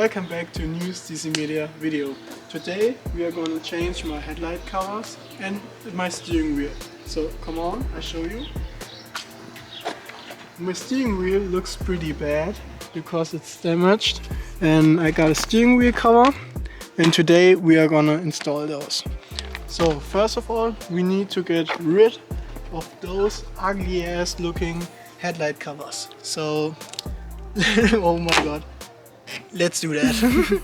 Welcome back to a new CC Media video. Today we are going to change my headlight covers and my steering wheel. So come on, I show you. My steering wheel looks pretty bad because it's damaged, and I got a steering wheel cover, and today we are gonna install those. So first of all, we need to get rid of those ugly ass looking headlight covers. So oh my god, let's do that.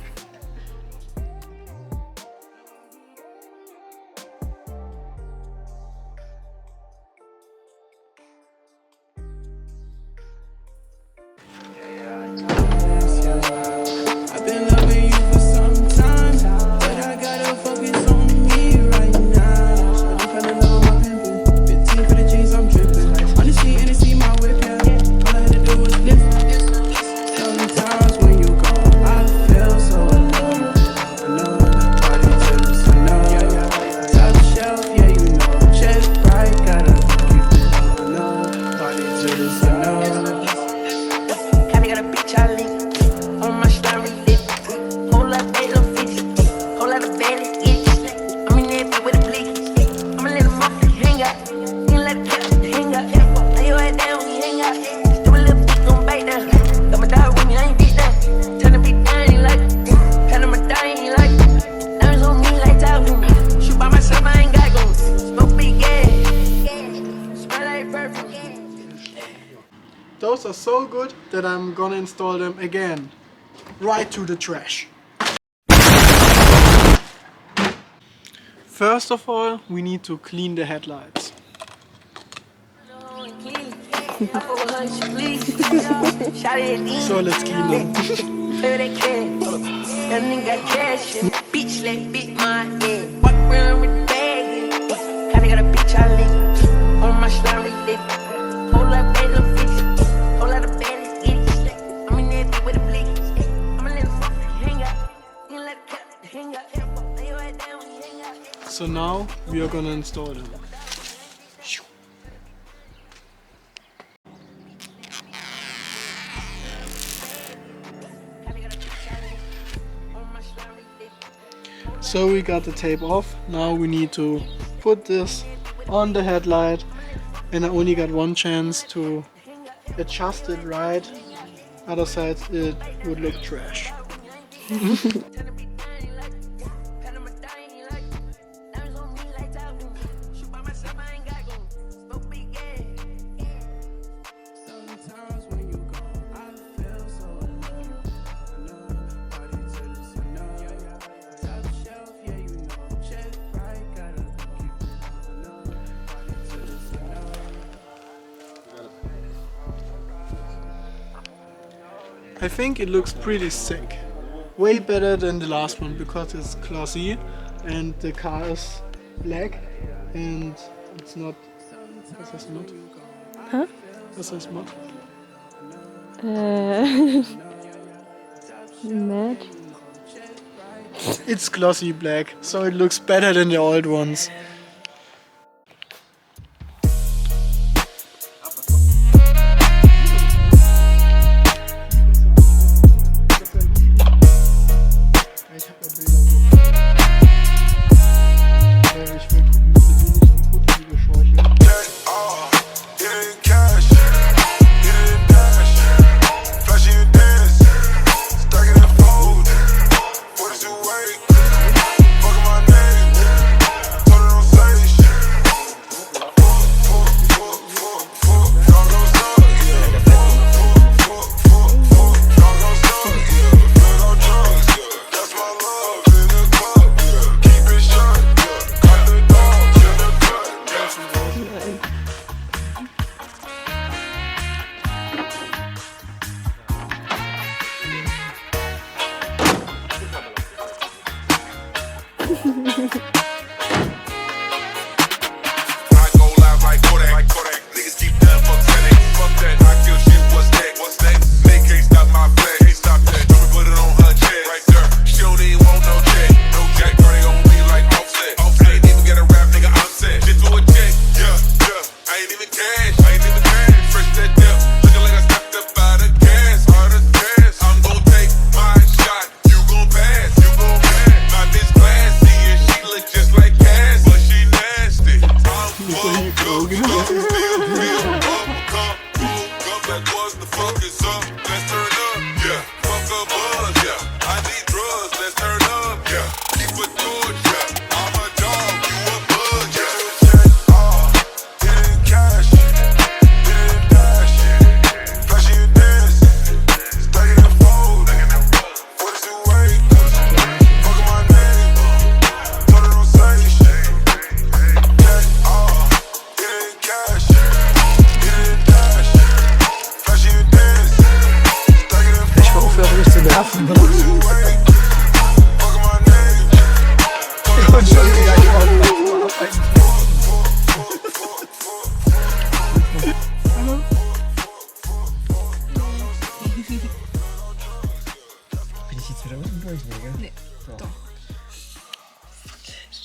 Those are so good that I'm gonna install them again, right to the trash. First of all, we need to clean the headlights. So let's clean them. So now we are gonna install them. So we got the tape off. Now we need to put this on the headlight, and I only got one chance to adjust it right. Other side it would look trash. I think it looks pretty sick. Way better than the last one because it's classy and the car is black and it's not... Was heißt Mod? Huh? Was heißt Mod? Mad? It's glossy black, so it looks better than the old ones. Looking like I stepped up out of gas, all the gas. I'm gon' take my shot.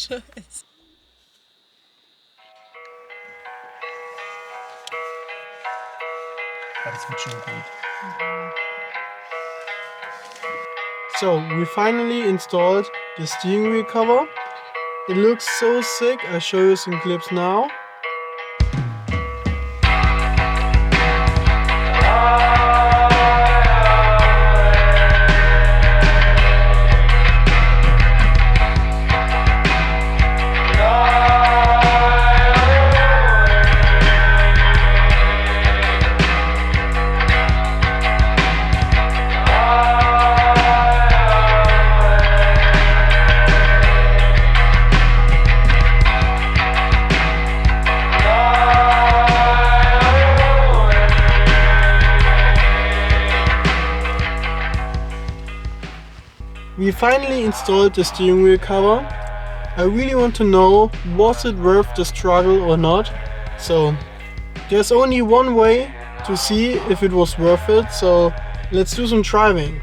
Scheiße. Das wird schon gut. So, we finally installed the steering wheel cover. It looks so sick. I'll show you some clips now. We finally installed the steering wheel cover. I really want to know, was it worth the struggle or not? So there's only one way to see if it was worth it, so let's do some driving.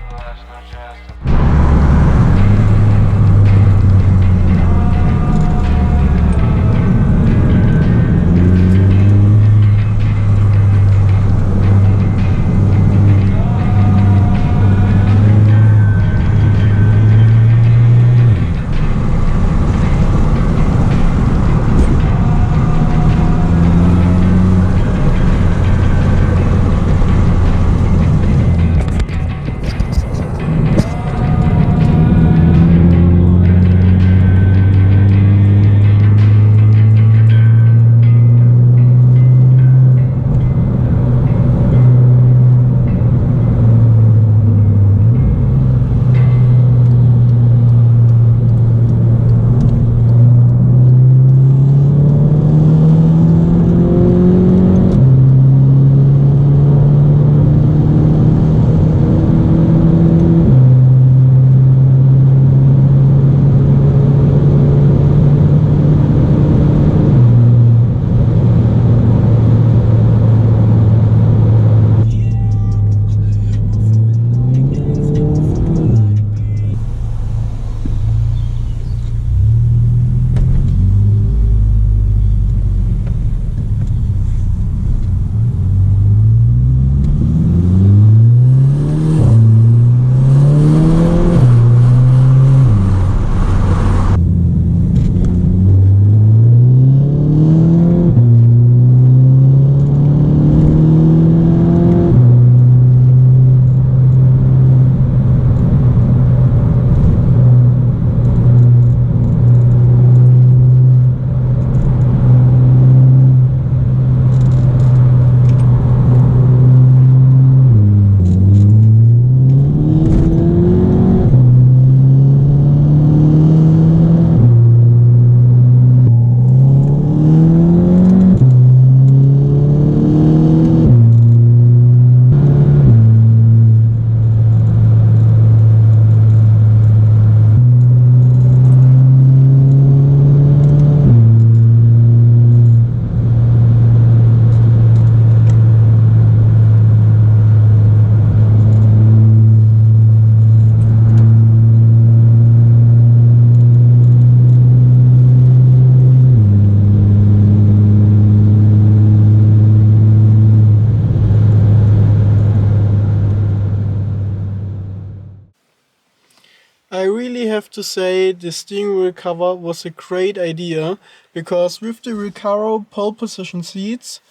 I really have to say the steering wheel cover was a great idea, because with the Recaro pole position seats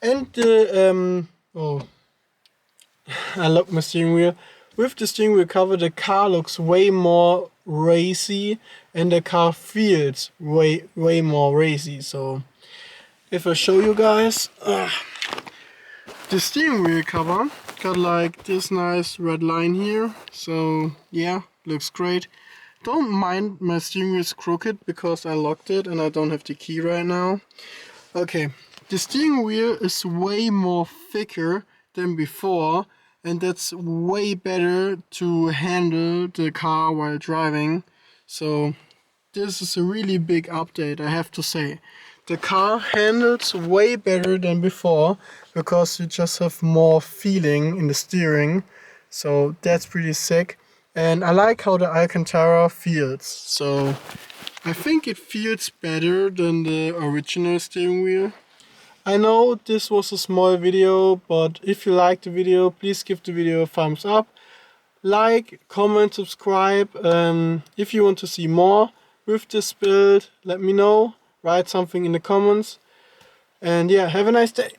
and the I locked my steering wheel. With the steering wheel cover, the car looks way more racy and the car feels way more racy. So if I show you guys, the steering wheel cover got like this nice red line here. So yeah, looks great. Don't mind my steering wheel is crooked because I locked it and I don't have the key right now. Okay, the steering wheel is way more thicker than before, and that's way better to handle the car while driving. So this is a really big update, I have to say. The car handles way better than before because you just have more feeling in the steering. So that's pretty sick. And I like how the Alcantara feels. So I think it feels better than the original steering wheel. I know this was a small video, but if you liked the video, please give the video a thumbs up. Like, comment, subscribe. If you want to see more with this build, let me know. Write something in the comments. And yeah, have a nice day.